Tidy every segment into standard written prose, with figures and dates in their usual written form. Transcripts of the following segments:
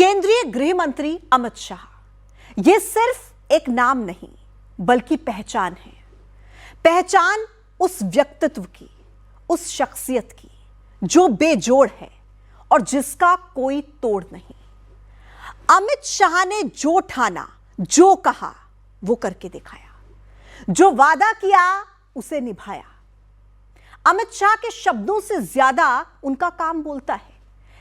केंद्रीय गृह मंत्री अमित शाह, यह सिर्फ एक नाम नहीं बल्कि पहचान है। पहचान उस व्यक्तित्व की, उस शख्सियत की जो बेजोड़ है और जिसका कोई तोड़ नहीं। अमित शाह ने जो ठाना, जो कहा, वो करके दिखाया। जो वादा किया उसे निभाया। अमित शाह के शब्दों से ज्यादा उनका काम बोलता है,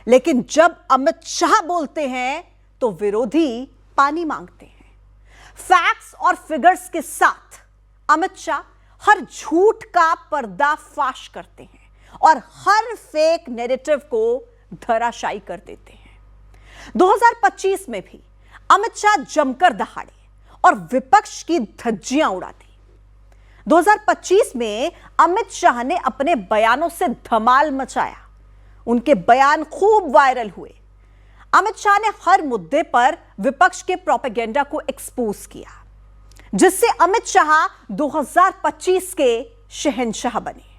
लेकिन जब अमित शाह बोलते हैं तो विरोधी पानी मांगते हैं। फैक्ट्स और फिगर्स के साथ अमित शाह हर झूठ का पर्दाफाश करते हैं और हर फेक नैरेटिव को धराशायी कर देते हैं। 2025 में भी अमित शाह जमकर दहाड़े और विपक्ष की धज्जियां उड़ा दी। 2025 में अमित शाह ने अपने बयानों से धमाल मचाया। उनके बयान खूब वायरल हुए। अमित शाह ने हर मुद्दे पर विपक्ष के प्रोपेगेंडा को एक्सपोज किया, जिससे अमित शाह 2025 के शहंशाह बने।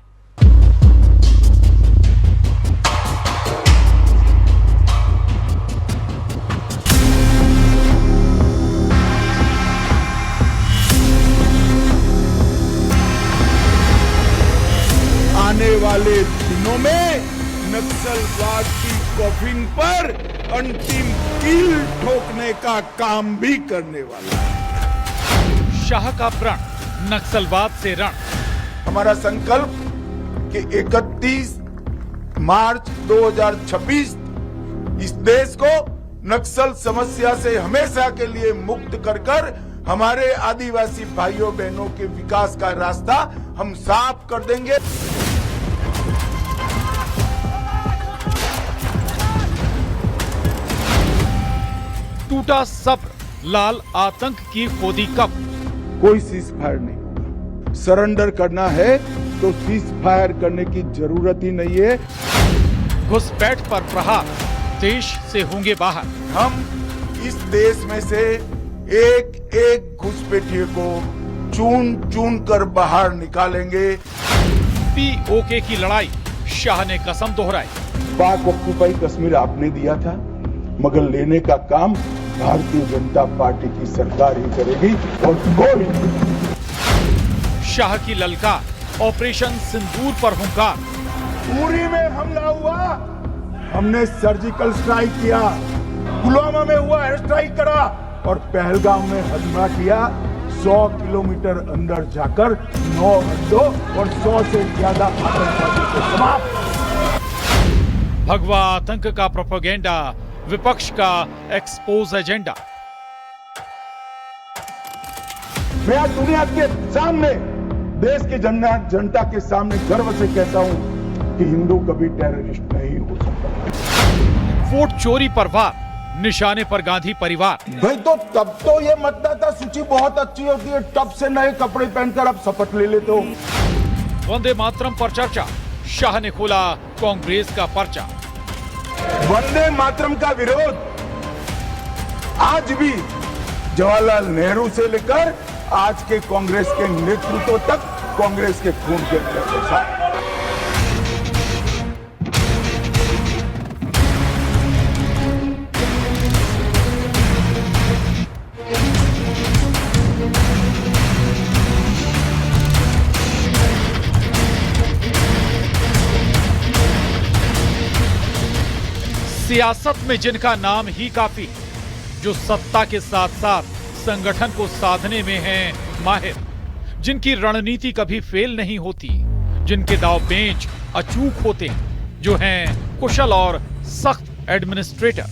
आने वाले दिनों में नक्सलवाद की कॉफिन पर अंतिम कील ठोकने का काम भी करने वाला है। शाह का प्रण, नक्सलवाद से रण। हमारा संकल्प कि 31 मार्च 2026 इस देश को नक्सल समस्या से हमेशा के लिए मुक्त कर हमारे आदिवासी भाइयों बहनों के विकास का रास्ता हम साफ कर देंगे। टूटा सब्र, लाल आतंक की खोदी कब। कोई सीज फायर नहीं होगा। सरेंडर करना है तो सीज फायर करने की जरूरत ही नहीं है। घुसपैठ पर प्रहार, देश से होंगे बाहर। हम इस देश में से एक एक घुसपैठिए को चुन चुन कर बाहर निकालेंगे। पीओके की लड़ाई, शाह ने कसम दोहराई। पाक ऑक्यूपाई कश्मीर आपने दिया था, मगर लेने का काम भारतीय जनता पार्टी की सरकार ही करेगी और कोई नहीं। शाह की ललकार, ऑपरेशन सिंदूर पर हुंकार। उरी में हमला हुआ, हमने सर्जिकल स्ट्राइक किया। पुलवामा में हुआ, एयर स्ट्राइक करा और पहलगाम में हमला किया। 100 किलोमीटर अंदर जाकर 9 अड्डों और 100 से ज्यादा आतंकवादियों को समाप्त। भगवा आतंक का प्रोपेगेंडा, विपक्ष का एक्सपोज एजेंडा। मैं आज दुनिया के सामने, देश की जनता के सामने गर्व से कहता हूं कि हिंदू कभी टेररिस्ट नहीं हो सकता। वोट चोरी पर वार, निशाने पर गांधी परिवार। भाई तो तब तो ये मतदाता सूची बहुत अच्छी होती है, तब से नए कपड़े पहनकर आप शपथ ले लेते हो। वंदे मातरम पर चर्चा, शाह ने खोला कांग्रेस का पर्चा। वंदे मातरम का विरोध आज भी जवाहरलाल नेहरू से लेकर आज के कांग्रेस के नेतृत्व तक कांग्रेस के खून के अंदर है। सियासत में जिनका नाम ही काफी, जो सत्ता के साथ साथ संगठन को साधने में हैं माहिर, जिनकी रणनीति कभी फेल नहीं होती, जिनके दाव पेंच अचूक होते, जो हैं कुशल और सख्त एडमिनिस्ट्रेटर,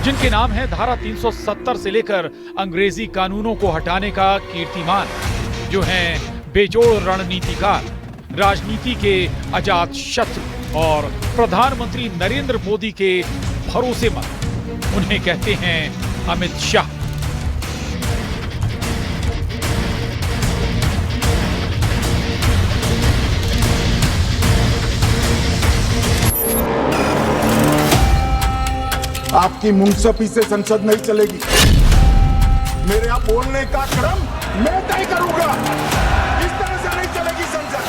जिनके नाम है धारा 370 से लेकर अंग्रेजी कानूनों को हटाने का कीर्तिमान, जो हैं बेजोड़ रणनीतिकार, राजनीति के अजात शत्रु और प्रधानमंत्री नरेंद्र मोदी के भरोसेमंद। उन्हें कहते हैं अमित शाह। आपकी मुंसफी से संसद नहीं चलेगी। मेरे यहाँ बोलने का क्रम मैं तय करूंगा। इस तरह से नहीं चलेगी संसद।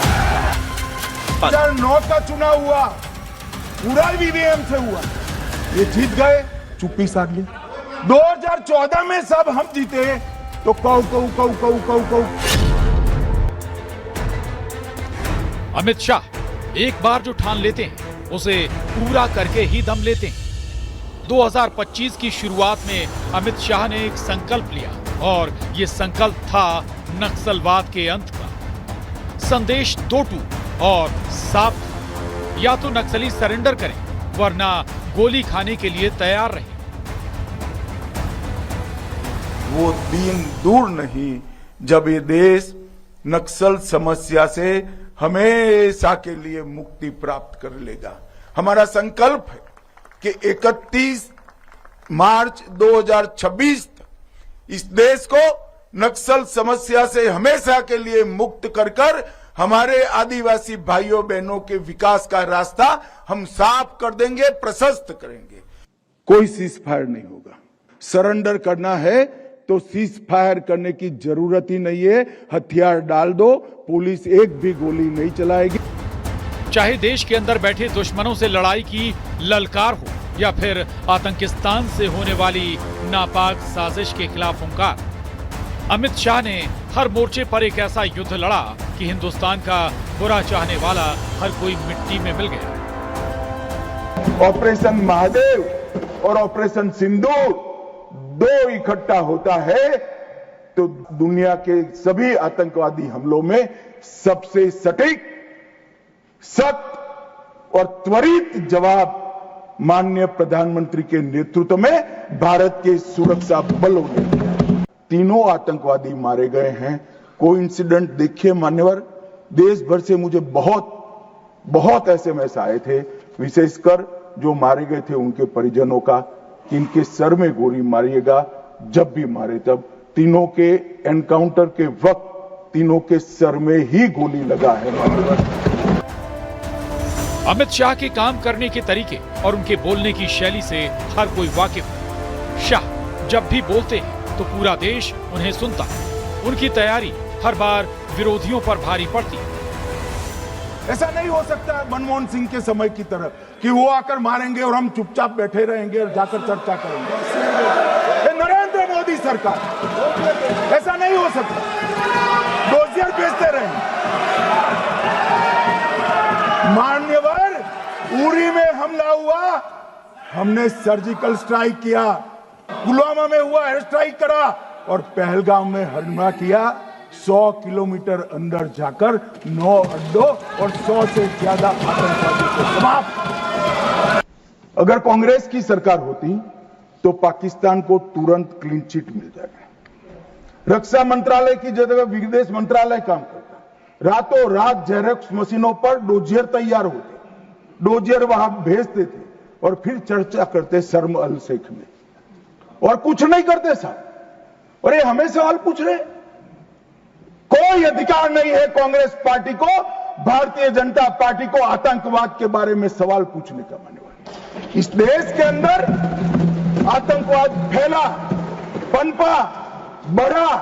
2009 का चुनाव हुआ, पूरा ईवीएम से हुआ। ये जीत गए, चुप्पी साध ली। 2014 में सब हम जीते तो कौ कौ कौ कौ कौ कौ। अमित शाह एक बार जो ठान लेते हैं उसे पूरा करके ही दम लेते हैं। 2025 की शुरुआत में अमित शाह ने एक संकल्प लिया और ये संकल्प था नक्सलवाद के अंत का। संदेश दो टूक और साफ, या तो नक्सली सरेंडर करें वरना गोली खाने के लिए तैयार रहें। वो दिन दूर नहीं जब ये देश नक्सल समस्या से हमेशा के लिए मुक्ति प्राप्त कर लेगा। हमारा संकल्प है कि 31 मार्च 2026 तक इस देश को नक्सल समस्या से हमेशा के लिए मुक्त कर हमारे आदिवासी भाइयों बहनों के विकास का रास्ता हम साफ कर देंगे, प्रशस्त करेंगे। कोई सीज फायर नहीं होगा। सरेंडर करना है तो सीज फायर करने की जरूरत ही नहीं है। हथियार डाल दो, पुलिस एक भी गोली नहीं चलाएगी। चाहे देश के अंदर बैठे दुश्मनों से लड़ाई की ललकार हो या फिर आतंकिस्तान से होने वाली नापाक साजिश के खिलाफ हुंकार, अमित शाह ने हर मोर्चे पर एक ऐसा युद्ध लड़ा कि हिंदुस्तान का बुरा चाहने वाला हर कोई मिट्टी में मिल गया। ऑपरेशन महादेव और ऑपरेशन सिंदूर दो इकट्ठा होता है तो दुनिया के सभी आतंकवादी हमलों में सबसे सटीक, सख्त और त्वरित जवाब माननीय प्रधानमंत्री के नेतृत्व में भारत के सुरक्षा बलों ने दिया। तीनों आतंकवादी मारे गए हैं। कोई इंसिडेंट देखिए मान्यवर, देश भर से मुझे बहुत एसएमएस आए थे, विशेषकर जो मारे गए थे उनके परिजनों का, इनके सर में गोली मारिएगा, जब भी मारे तब। तीनों के एनकाउंटर के वक्त तीनों के सर में ही गोली लगा है मान्यवर। अमित शाह के काम करने के तरीके और उनके बोलने की शैली से हर कोई वाकिफ है। शाह जब भी बोलते हैं तो पूरा देश उन्हें सुनता है। उनकी तैयारी हर बार विरोधियों पर भारी पड़ती है। ऐसा नहीं हो सकता मनमोहन सिंह के समय की तरह कि वो आकर मारेंगे और हम चुपचाप बैठे रहेंगे और जाकर चर्चा करेंगे। नरेंद्र मोदी सरकार, ऐसा नहीं हो सकता। डोजियर भेजते रहेंगे। मान्यवर, उरी में हमला हुआ, हमने सर्जिकल स्ट्राइक किया। पुलवामा में हुआ, एयर स्ट्राइक करा, और पहलगाम में हमला किया। 100 किलोमीटर अंदर जाकर 9 अड्डों और 100 से ज्यादा आतंकवादियों को समाप्त। अगर कांग्रेस की सरकार होती तो पाकिस्तान को तुरंत क्लीन चिट मिल जाएगा। रक्षा मंत्रालय की जगह विदेश मंत्रालय काम करता। रातों रात जेरेक्स मशीनों पर डोजियर तैयार होते, डोजियर वहां भेजते थे और फिर चर्चा करते शर्म अल शेख में, और कुछ नहीं करते साहब। और ये हमें सवाल पूछ रहे, कोई अधिकार नहीं है कांग्रेस पार्टी को, भारतीय जनता पार्टी को आतंकवाद के बारे में सवाल पूछने का। मान्यवर, इस देश के अंदर आतंकवाद फैला, पनपा, बढ़ा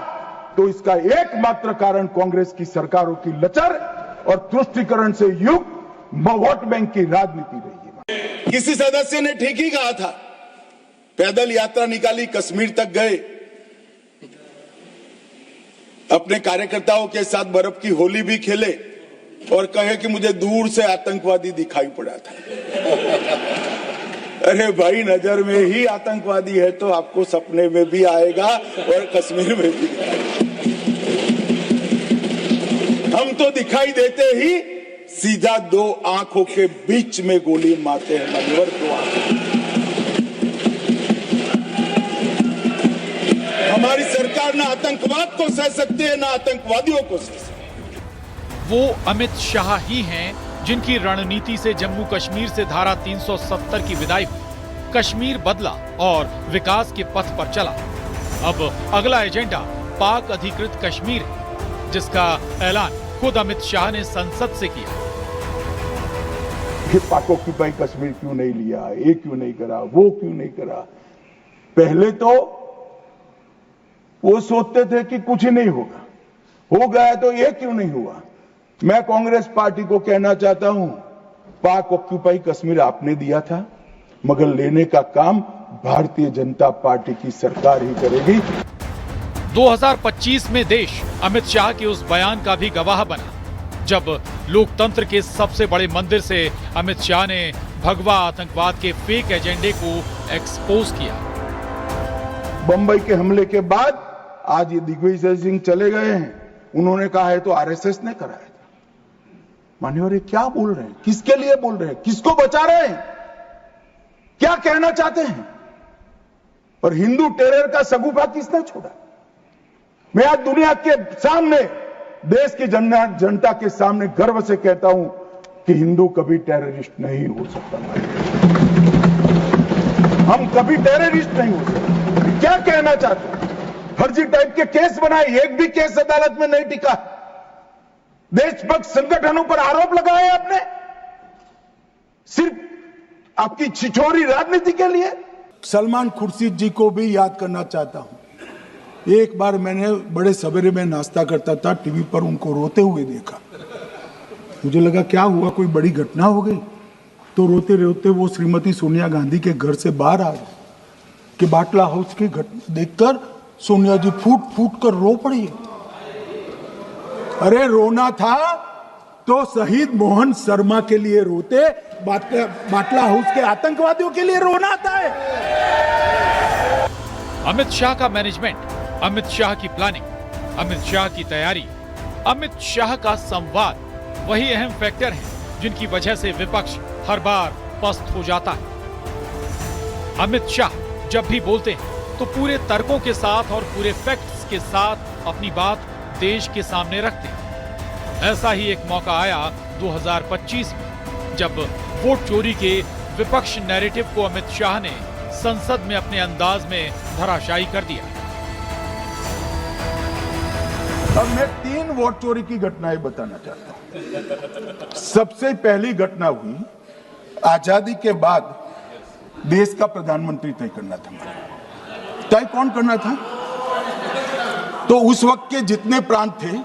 तो इसका एकमात्र कारण कांग्रेस की सरकारों की लचर और तुष्टीकरण से युक्त वोट बैंक की राजनीति रही है। किसी सदस्य ने ठीक ही कहा था, पैदल यात्रा निकाली, कश्मीर तक गए, अपने कार्यकर्ताओं के साथ बर्फ की होली भी खेले और कहे कि मुझे दूर से आतंकवादी दिखाई पड़ा था। अरे भाई, नजर में ही आतंकवादी है तो आपको सपने में भी आएगा और कश्मीर में भी आएगा। हम तो दिखाई देते ही सीधा 2 आंखों के बीच में गोली मारते हैं मान्यवर, 2 आंखों। हमारी सरकार ना आतंकवाद को सह सकती है, ना आतंकवादियों को सह सकती है। वो अमित शाह ही हैं जिनकी रणनीति से जम्मू कश्मीर से धारा 370 की विदाई हुई, कश्मीर बदला और विकास के पथ पर चला। अब अगला एजेंडा पाक अधिकृत कश्मीर है, जिसका ऐलान खुद अमित शाह ने संसद से किया। पाक ऑक्यूपाई कश्मीर क्यों नहीं लिया, ये क्यों नहीं करा, वो क्यों नहीं करा। पहले तो वो सोचते थे कि कुछ ही नहीं होगा, हो गया तो ये क्यों नहीं हुआ। मैं कांग्रेस पार्टी को कहना चाहता हूं, पाक ऑक्यूपाई कश्मीर आपने दिया था, मगर लेने का काम भारतीय जनता पार्टी की सरकार ही करेगी। 2025 में देश अमित शाह के उस बयान का भी गवाह बना जब लोकतंत्र के सबसे बड़े मंदिर से अमित शाह ने भगवा आतंकवाद के फेक एजेंडे को एक्सपोज किया। बंबई के हमले के बाद आज ये दिग्विजय सिंह चले गए हैं, उन्होंने कहा है तो आरएसएस ने कराया था। मान्यवर, ये क्या बोल रहे हैं? किसके लिए बोल रहे हैं? किसको बचा रहे हैं? क्या कहना चाहते हैं? और हिंदू टेरर का सगुफा किसने छोड़ा? मैं आज दुनिया के सामने, देश की जनता के सामने गर्व से कहता हूं कि हिंदू कभी टेररिस्ट नहीं हो सकता। हम कभी टेररिस्ट नहीं हो सकते। क्या कहना चाहते हैं? फर्जी टाइप के केस बनाए, एक भी केस अदालत में नहीं टिका। देशभक्त संगठनों पर आरोप लगाए आपने, सिर्फ आपकी छिछोरी राजनीति के लिए। सलमान खुर्शीद जी को भी याद करना चाहता हूं। एक बार मैंने बड़े सवेरे में नाश्ता करता था, टीवी पर उनको रोते हुए देखा। मुझे लगा क्या हुआ, कोई बड़ी घटना हो गई। तो रोते रोते वो श्रीमती सोनिया गांधी के घर से बाहर आ गए कि बाटला हाउस की घटना देखकर सोनिया जी फूट फूट कर रो पड़ी। अरे रोना था तो शहीद मोहन शर्मा के लिए रोते, बाटला हाउस के आतंकवादियों के लिए रोना आता है। अमित शाह का मैनेजमेंट, अमित शाह की प्लानिंग, अमित शाह की तैयारी, अमित शाह का संवाद वही अहम फैक्टर हैं जिनकी वजह से विपक्ष हर बार पस्त हो जाता है। अमित शाह जब भी बोलते हैं तो पूरे तर्कों के साथ और पूरे फैक्ट्स के साथ अपनी बात देश के सामने रखते हैं। ऐसा ही एक मौका आया 2025 में जब वोट चोरी के विपक्ष नैरेटिव को अमित शाह ने संसद में अपने अंदाज में धराशायी कर दिया। अब मैं 3 वोट चोरी की घटनाएं बताना चाहता हूं। सबसे पहली घटना हुई आजादी के बाद, देश का प्रधानमंत्री तय करना था। तय कौन करना था? तो उस वक्त के जितने प्रांत थे,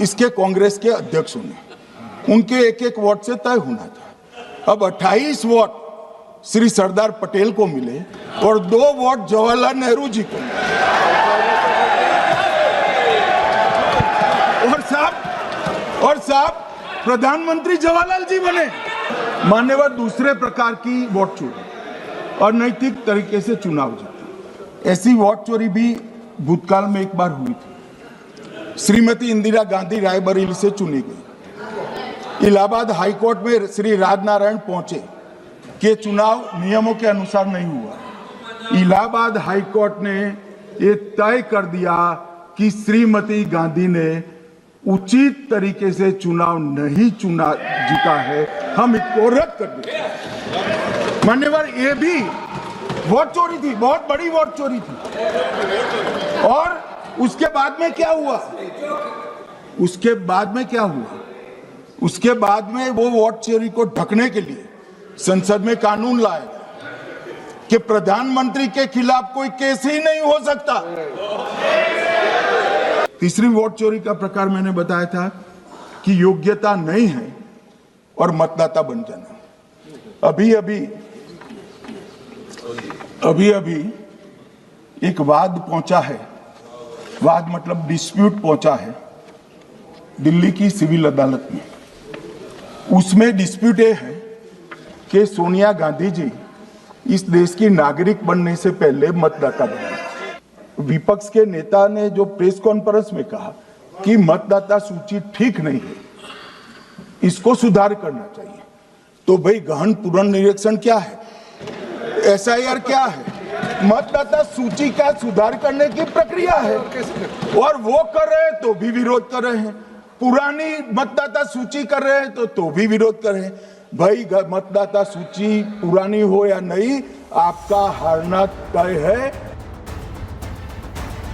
इसके कांग्रेस के अध्यक्षों ने, उनके एक एक वोट से तय होना था। अब 28 वोट श्री सरदार पटेल को मिले और 2 वोट जवाहरलाल नेहरू जी को मिले। और साहब प्रधानमंत्री जवाहरलाल जी बने। मान्यवर, दूसरे प्रकार की वोट चोरी और नैतिक तरीके से चुनाव जीता, ऐसी वोट चोरी भी भूतकाल में एक बार हुई थी। श्रीमती इंदिरा गांधी रायबरेली से चुनी गई। इलाहाबाद हाईकोर्ट में श्री राजनारायण पहुंचे कि चुनाव नियमों के अनुसार नहीं हुआ। इलाहाबाद हाईकोर्ट ने ये तय कर दिया कि श्रीमती गांधी ने उचित तरीके से चुनाव नहीं जीता है, हम इसको रद्द कर दें। मान्यवर, ये भी वोट चोरी थी, बहुत बड़ी वोट चोरी थी। और उसके बाद में क्या हुआ? उसके बाद में वो वोट चोरी को ढकने के लिए संसद में कानून लाया गया कि प्रधानमंत्री के खिलाफ कोई केस ही नहीं हो सकता। तीसरी वोट चोरी का प्रकार मैंने बताया था कि योग्यता नहीं है और मतदाता बन जाना। अभी एक वाद पहुंचा है, वाद मतलब डिस्प्यूट पहुंचा है दिल्ली की सिविल अदालत में। उसमें डिस्प्यूट ये है कि सोनिया गांधी जी इस देश की नागरिक बनने से पहले मतदाता बने। विपक्ष के नेता ने जो प्रेस कॉन्फ्रेंस में कहा कि मतदाता सूची ठीक नहीं है, इसको सुधार करना चाहिए। तो भाई गहन पुनर्निरीक्षण क्या है, एसआईआर क्या है? मतदाता सूची का सुधार करने की प्रक्रिया है और वो कर रहे हैं तो भी विरोध कर रहे हैं, पुरानी मतदाता सूची कर रहे हैं तो भी विरोध कर रहे हैं। भाई मतदाता सूची पुरानी हो या नहीं, आपका हारना तय है।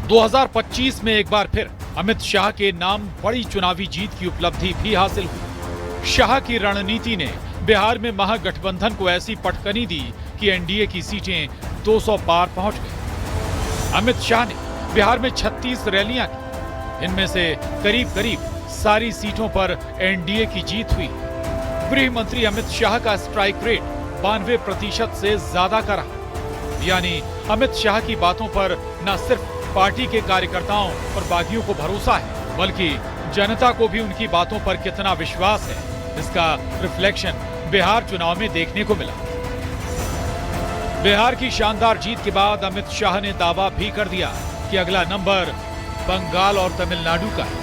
2025 में एक बार फिर अमित शाह के नाम बड़ी चुनावी जीत की उपलब्धि भी हासिल हुई। शाह की रणनीति ने बिहार में महागठबंधन को ऐसी पटकनी दी कि एनडीए की सीटें 200 पार पहुंच गई। अमित शाह ने बिहार में 36 रैलियां की, इनमें से करीब सारी सीटों पर एनडीए की जीत हुई। गृह मंत्री अमित शाह का स्ट्राइक रेट 92% से ज्यादा का रहा। यानी अमित शाह की बातों पर न सिर्फ पार्टी के कार्यकर्ताओं और बागियों को भरोसा है, बल्कि जनता को भी उनकी बातों पर कितना विश्वास है, इसका रिफ्लेक्शन बिहार चुनाव में देखने को मिला। बिहार की शानदार जीत के बाद अमित शाह ने दावा भी कर दिया कि अगला नंबर बंगाल और तमिलनाडु का है।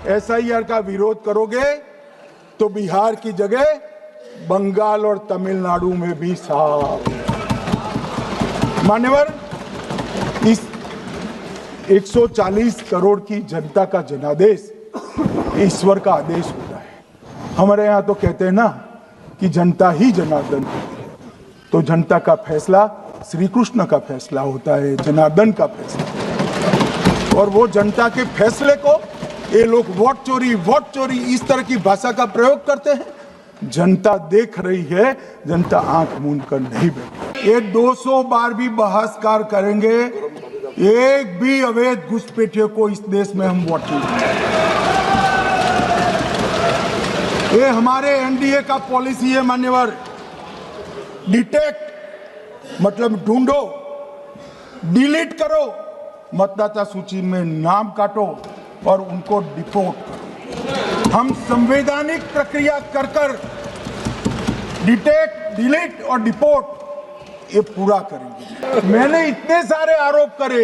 एसआईआर का विरोध करोगे तो बिहार की जगह बंगाल और तमिलनाडु में भी साफ। मान्यवर, इस 140 करोड़ की जनता का जनादेश ईश्वर का आदेश होता है। हमारे यहाँ तो कहते हैं ना कि जनता ही जनार्दन है, तो जनता का फैसला श्री कृष्ण का फैसला होता है, जनार्दन का फैसला। और वो जनता के फैसले को ये लोग वोट चोरी इस तरह की भाषा का प्रयोग करते हैं। जनता देख रही है, जनता आंख मूंद कर नहीं बैठी। ये 200 बार भी बहसकार करेंगे, एक भी अवैध घुसपैठियों को इस देश में हम वोट नहीं देंगे। ये हमारे एनडीए का पॉलिसी है मान्यवर। डिटेक्ट मतलब ढूंढो, डिलीट करो, मतदाता सूची में नाम काटो और उनको डिपोर्ट करो। हम संवैधानिक प्रक्रिया कर डिटेक्ट, डिलीट और डिपोर्ट ये पूरा करेंगे। मैंने इतने सारे आरोप करे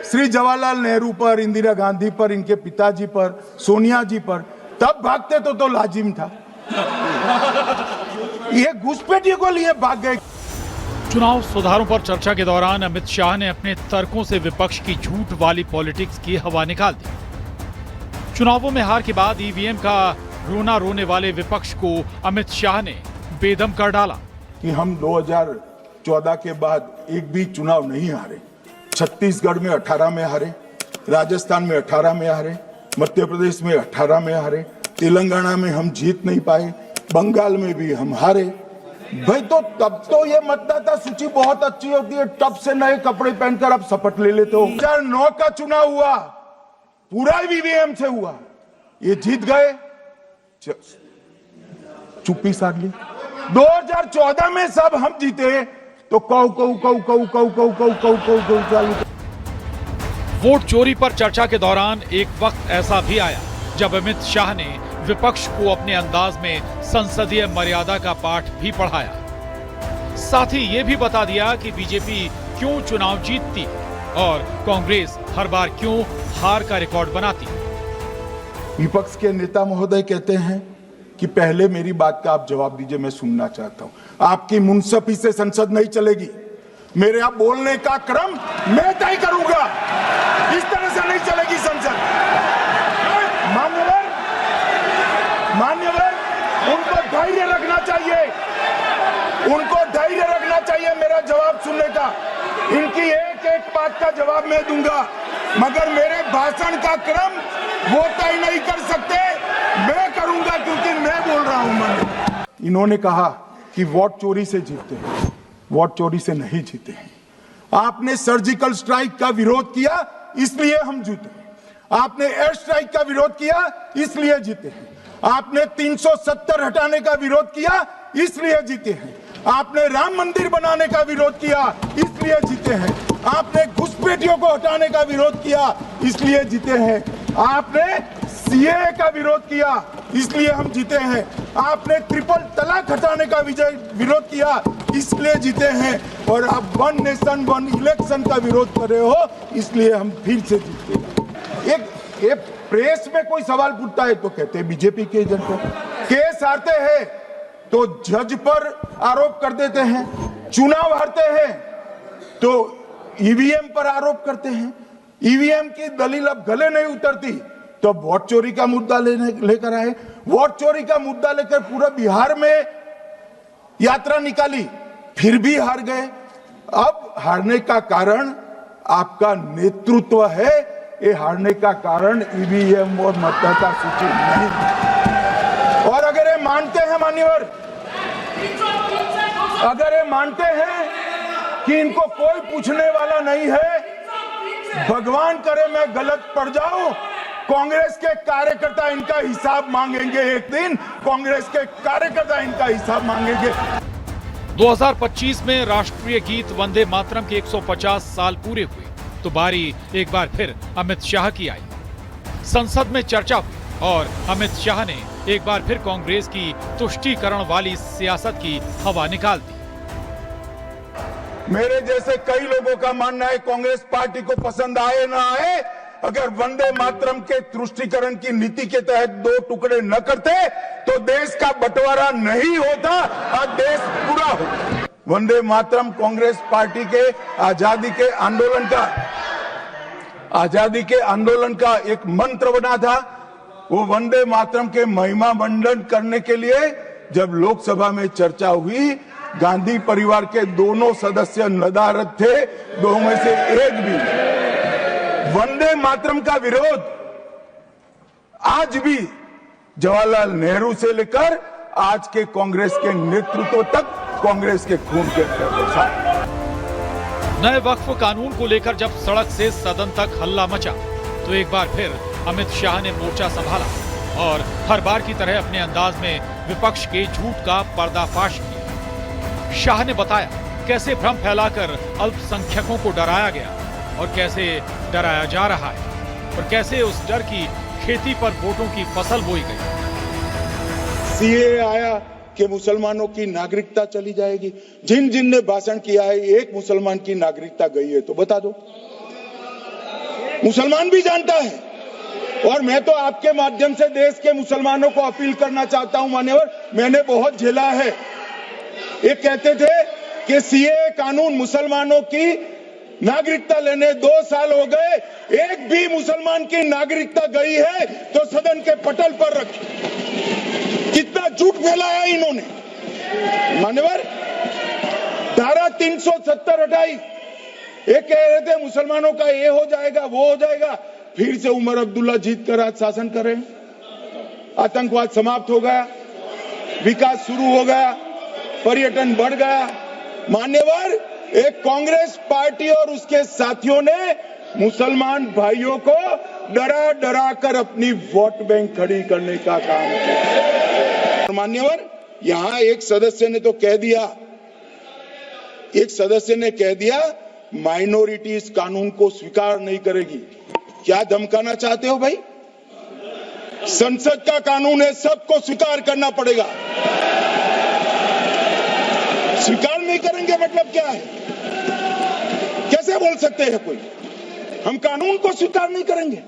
श्री जवाहरलाल नेहरू पर, इंदिरा गांधी पर, इनके पिताजी पर, सोनिया जी पर, तब भागते तो लाजिम था। ये घुसपैठियों को लिए भाग गए। चुनाव सुधारों पर चर्चा के दौरान अमित शाह ने अपने तर्कों से विपक्ष की झूठ वाली पॉलिटिक्स की हवा निकाल दी। चुनावों में हार के बाद ईवीएम का रोना रोने वाले विपक्ष को अमित शाह ने बेदम कर डाला कि हम 2014 के बाद एक भी चुनाव नहीं हारे। छत्तीसगढ़ में 18 में हारे, राजस्थान में 18 में हारे, मध्य प्रदेश में 18 में हारे, तेलंगाना में हम जीत नहीं पाए, बंगाल में भी हम हारे। भाई तो तब तो ये मतदाता सूची बहुत अच्छी होती है, तब से नए कपड़े पहनकर आप शपथ ले लेते हो। 2009 का चुनाव हुआ, पूरा ईवीएम से हुआ, ये जीत गए, चुप्पी साध ली। 2014 में सब हम जीते तो कौ चालू। वोट चोरी पर चर्चा के दौरान एक वक्त ऐसा भी आया जब अमित शाह ने विपक्ष को अपने अंदाज में संसदीय मर्यादा का पाठ भी पढ़ाया। साथ ही ये भी बता दिया कि बीजेपी क्यों चुनाव जीतती और कांग्रेस हर बार क्यों हार का रिकॉर्ड बनाती। विपक्ष के नेता महोदय कहते हैं कि पहले मेरी बात का आप जवाब दीजिए, मैं सुनना चाहता हूं। आपकी मुंसफी से संसद नहीं चलेगी, मेरे आप बोलने का क्रम मैं तय करूंगा, इस तरह से नहीं चलेगी संसद। मान्यवर, उनको धैर्य रखना चाहिए, उनको धैर्य रखना चाहिए मेरा जवाब सुनने का। इनकी एक एक बात का जवाब मैं दूंगा, मगर मेरे भाषण का क्रम वो तय नहीं कर सकते, मैं करूंगा क्योंकि मैं बोल रहा हूं। इन्होंने कहा कि वोट चोरी से जीतते हैं, वोट चोरी से नहीं जीते हैं। आपने सर्जिकल स्ट्राइक का विरोध किया इसलिए हम जीते हैं, आपने एयर स्ट्राइक का विरोध किया इसलिए जीते हैं, आपने 370 हटाने का विरोध किया इसलिए जीते हैं, आपने राम मंदिर बनाने का विरोध किया इसलिए जीते हैं, आपने घुसपैठियों को हटाने का विरोध किया इसलिए जीते हैं, आपने सीएए का विरोध किया इसलिए हम जीते हैं, आपने ट्रिपल तलाक हटाने का विरोध किया इसलिए जीते हैं, और आप वन नेशन वन इलेक्शन का विरोध कर रहे हो इसलिए हम फिर से जीते हैं। एक प्रेस में कोई सवाल पूछता है तो कहते हैं बीजेपी के एजेंट को, केस हारते हैं तो जज पर आरोप कर देते हैं, चुनाव हारते हैं तो ईवीएम पर आरोप करते हैं, ईवीएम की दलील अब गले नहीं उतरती तो वोट चोरी का मुद्दा लेकर आए, वोट चोरी का मुद्दा लेकर पूरा बिहार में यात्रा निकाली, फिर भी हार गए। अब हारने का कारण आपका नेतृत्व है, ये हारने का कारण ईवीएम और मतदाता सूची नहीं। और अगर ये मानते हैं मान्यवर, अगर ये मानते हैं कि इनको कोई पूछने वाला नहीं है, भगवान करे मैं गलत पड़ जाऊं, कांग्रेस के कार्यकर्ता इनका हिसाब मांगेंगे। एक दिन कांग्रेस के कार्यकर्ता इनका हिसाब मांगेंगे। 2025 में राष्ट्रीय गीत वंदे मातरम के 150 साल पूरे हुए तो बारी एक बार फिर अमित शाह की आई। संसद में चर्चा हुई और अमित शाह ने एक बार फिर कांग्रेस की तुष्टीकरण वाली सियासत की हवा निकाल दी। मेरे जैसे कई लोगों का मानना है कांग्रेस पार्टी को पसंद आए ना आए, अगर वंदे मातरम के तुष्टीकरण की नीति के तहत 2 टुकड़े न करते तो देश का बंटवारा नहीं होता और देश पूरा होता। वंदे मातरम कांग्रेस पार्टी के आजादी के आंदोलन का एक मंत्र बना था। वो वंदे मातरम के महिमा मंडन करने के लिए जब लोकसभा में चर्चा हुई, गांधी परिवार के दोनों सदस्य नदारद थे, 2 में से एक भी। वंदे मातरम का विरोध आज भी जवाहरलाल नेहरू से लेकर आज के कांग्रेस के नेतृत्व तक कांग्रेस के खून के साथ। नए वक्फ कानून को लेकर जब सड़क से सदन तक हल्ला मचा तो एक बार फिर अमित शाह ने मोर्चा संभाला और हर बार की तरह अपने अंदाज में विपक्ष के झूठ का पर्दाफाश किया। शाह ने बताया कैसे भ्रम फैलाकर अल्पसंख्यकों को डराया गया और कैसे डराया जा रहा है और कैसे उस डर की खेती पर वोटों की फसल बोई गई। सीए आया कि मुसलमानों की नागरिकता चली जाएगी। जिन जिन ने भाषण किया है, एक मुसलमान की नागरिकता गई है तो बता दो। मुसलमान भी जानता है। और मैं तो आपके माध्यम से देश के मुसलमानों को अपील करना चाहता हूं, मान्यवर, मैंने बहुत झेला है। एक कहते थे कि सीए कानून मुसलमानों की नागरिकता लेने 2 साल हो गए, एक भी मुसलमान की नागरिकता गई है तो सदन के पटल पर रखी। कितना झूठ फैलाया इन्होंने। मान्यवर, धारा 370 हटाई। एक कह रहे थे मुसलमानों का ये हो जाएगा, वो हो जाएगा। फिर से उमर अब्दुल्ला जीत कर आज शासन कर रहे हैं। आतंकवाद समाप्त हो गया, विकास शुरू हो गया, पर्यटन बढ़ गया। मान्यवर, एक कांग्रेस पार्टी और उसके साथियों ने मुसलमान भाइयों को डरा डरा कर अपनी वोट बैंक खड़ी करने का काम किया। मान्यवर, यहां एक सदस्य ने कह दिया माइनॉरिटी इस कानून को स्वीकार नहीं करेगी। क्या धमकाना चाहते हो भाई? संसद का कानून है, सबको स्वीकार करना पड़ेगा। स्वीकार नहीं करेंगे मतलब क्या है? कैसे बोल सकते हैं कोई हम कानून को स्वीकार नहीं करेंगे?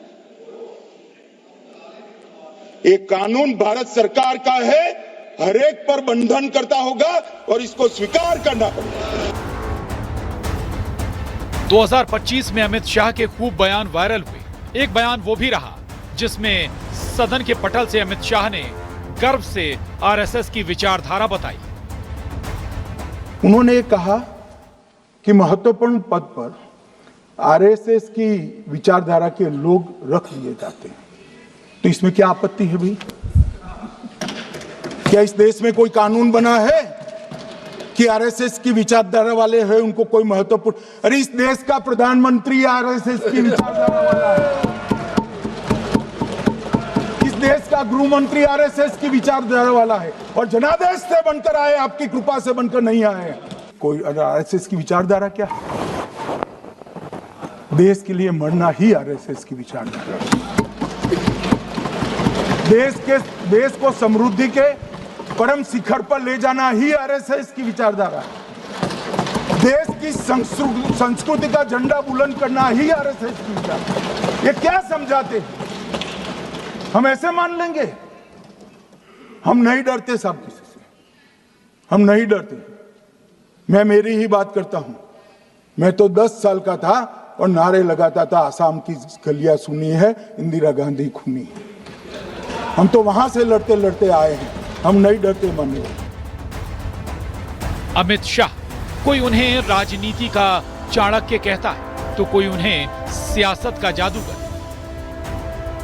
एक कानून भारत सरकार का है, हर एक पर बंधन करता होगा और इसको स्वीकार करना पड़ेगा। 2025 में अमित शाह के खूब बयान वायरल हुए। एक बयान वो भी रहा जिसमें सदन के पटल से अमित शाह ने गर्व से आरएसएस की विचारधारा बताई। उन्होंने कहा कि महत्वपूर्ण पद पर आरएसएस की विचारधारा के लोग रख लिए जाते हैं, तो इसमें क्या आपत्ति है भाई? क्या इस देश में कोई कानून बना है कि आरएसएस की विचारधारा वाले हैं उनको कोई महत्वपूर्ण? अरे इस देश का प्रधानमंत्री आरएसएस की विचारधारा वाला है, इस देश का गृह मंत्री आरएसएस की विचारधारा वाला है और जनादेश से बनकर आए, आपकी कृपा से बनकर नहीं आए। कोई आरएसएस की विचारधारा क्या? देश के लिए मरना ही आरएसएस की विचारधारा। देश को समृद्धि के परम शिखर पर ले जाना ही आरएसएस की विचारधारा है। देश की संस्कृति का झंडा बुलंद करना ही आरएसएस की विचारधारा। ये क्या समझाते हैं? हम ऐसे मान लेंगे? हम नहीं डरते साहब किसी से, हम नहीं डरते। मैं मेरी ही बात करता हूं। मैं तो 10 साल का था और नारे लगाता था, आसाम की गलियां सुनी है, इंदिरा गांधी खूनी है। हम तो वहां से लड़ते लड़ते आए हैं, हम नहीं डरते मानिए। अमित शाह, कोई उन्हें राजनीति का चाणक्य कहता है तो कोई उन्हें सियासत का जादूगर।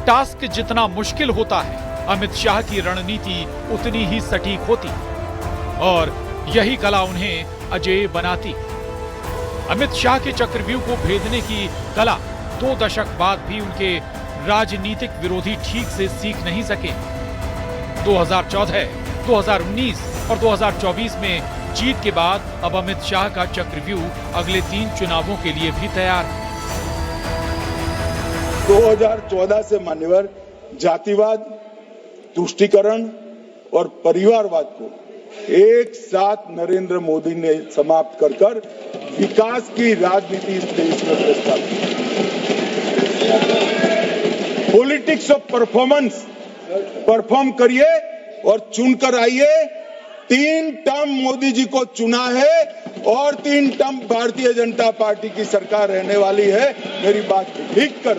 टास्क जितना मुश्किल होता है, अमित शाह की रणनीति उतनी ही सटीक होती और यही कला उन्हें अजेय बनाती। अमित शाह के चक्रव्यूह को भेदने की कला 2 दशक बाद भी उनके राजनीतिक विरोधी ठीक से सीख नहीं सके। 2014, 2019 और 2024 में जीत के बाद अब अमित शाह का चक्रव्यूह अगले 3 चुनावों के लिए भी तैयार है। 2014 से मान्यवर जातिवाद, तुष्टीकरण और परिवारवाद को एक साथ नरेंद्र मोदी ने समाप्त कर विकास की राजनीति इस देश में प्रस्तावित की। पॉलिटिक्स ऑफ परफॉर्मेंस परफॉर्म करिए और चुनकर आइए। 3 टर्म मोदी जी को चुना है और 3 टर्म भारतीय जनता पार्टी की सरकार रहने वाली है। मेरी बात ठीक कर